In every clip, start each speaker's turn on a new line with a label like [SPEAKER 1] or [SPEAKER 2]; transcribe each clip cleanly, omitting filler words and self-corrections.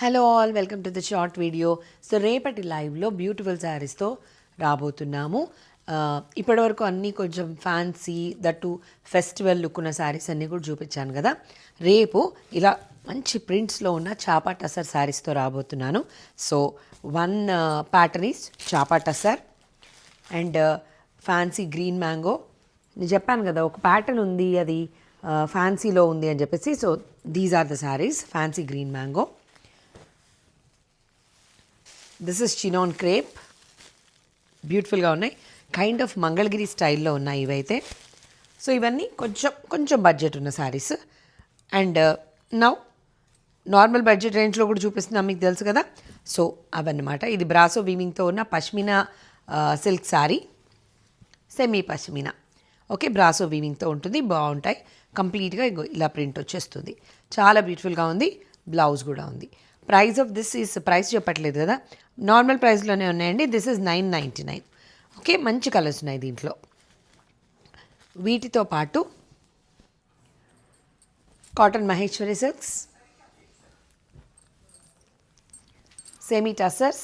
[SPEAKER 1] Hello all, welcome to the short video. So రేపటి లైవ్లో beautiful శారీస్తో రాబోతున్నాము. ఇప్పటివరకు అన్నీ కొంచెం ఫ్యాన్సీ దట్టు ఫెస్టివల్ లుక్ ఉన్న శారీస్ అన్నీ కూడా చూపించాను కదా. రేపు ఇలా మంచి ప్రింట్స్లో ఉన్న చాపా టసర్ శారీస్తో రాబోతున్నాను. So one pattern is chapa tussar and fancy green mango. నేను చెప్పాను కదా ఒక ప్యాటర్న్ ఉంది, అది ఫ్యాన్సీలో ఉంది అని చెప్పేసి. So these are the saris. Fancy green mango, this is chinon crepe, బ్యూటిఫుల్గా ఉన్నాయి. కైండ్ ఆఫ్ మంగళగిరి స్టైల్లో ఉన్నాయి ఇవైతే. సో ఇవన్నీ కొంచెం బడ్జెట్ ఉన్న saris. And now normal budget రేంజ్లో కూడా చూపిస్తున్నాం, మీకు తెలుసు కదా. సో అవన్నమాట. ఇది బ్రాసో వీవింగ్తో ఉన్న pashmina silk sari, semi pashmina. Okay, brasso వీవింగ్తో ఉంటుంది, బాగుంటాయి. కంప్లీట్గా ఇలా ప్రింట్ వచ్చేస్తుంది, చాలా బ్యూటిఫుల్గా ఉంది. బ్లౌజ్ కూడా ఉంది. Price of this is, price చెప్పట్లేదు కదా, నార్మల్ ప్రైస్లోనే ఉన్నాయండి. This is 999. ఓకే, మంచి కలర్స్ ఉన్నాయి దీంట్లో. వీటితో పాటు cotton Maheshwari silks, semi tussars,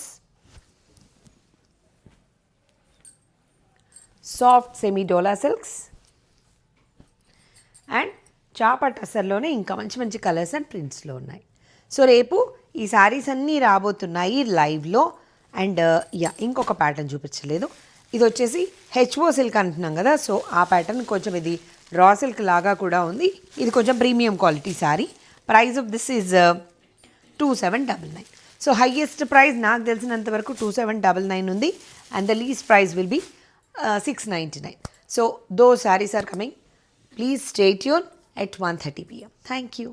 [SPEAKER 1] soft semi dola silks and chapa టసర్లోనే ఇంకా మంచి కలర్స్ అండ్ ప్రింట్స్లో ఉన్నాయి. సో రేపు ఈ శారీస్ అన్నీ రాబోతున్నాయి లైవ్లో. అండ్ ఇంకొక ప్యాటర్న్ చూపించలేదు, ఇది వచ్చేసి హెచ్ఓ సిల్క్ అంటున్నాం కదా. సో ఆ ప్యాటర్న్ కొంచెం ఇది రా సిల్క్ లాగా కూడా ఉంది. ఇది కొంచెం premium quality sari. Price of this is 2799. So highest price నాకు తెలిసినంత వరకు 2799 ఉంది. And the least price will be 699. So those saris are coming. Please stay tune at 1:30 p.m. Thank you.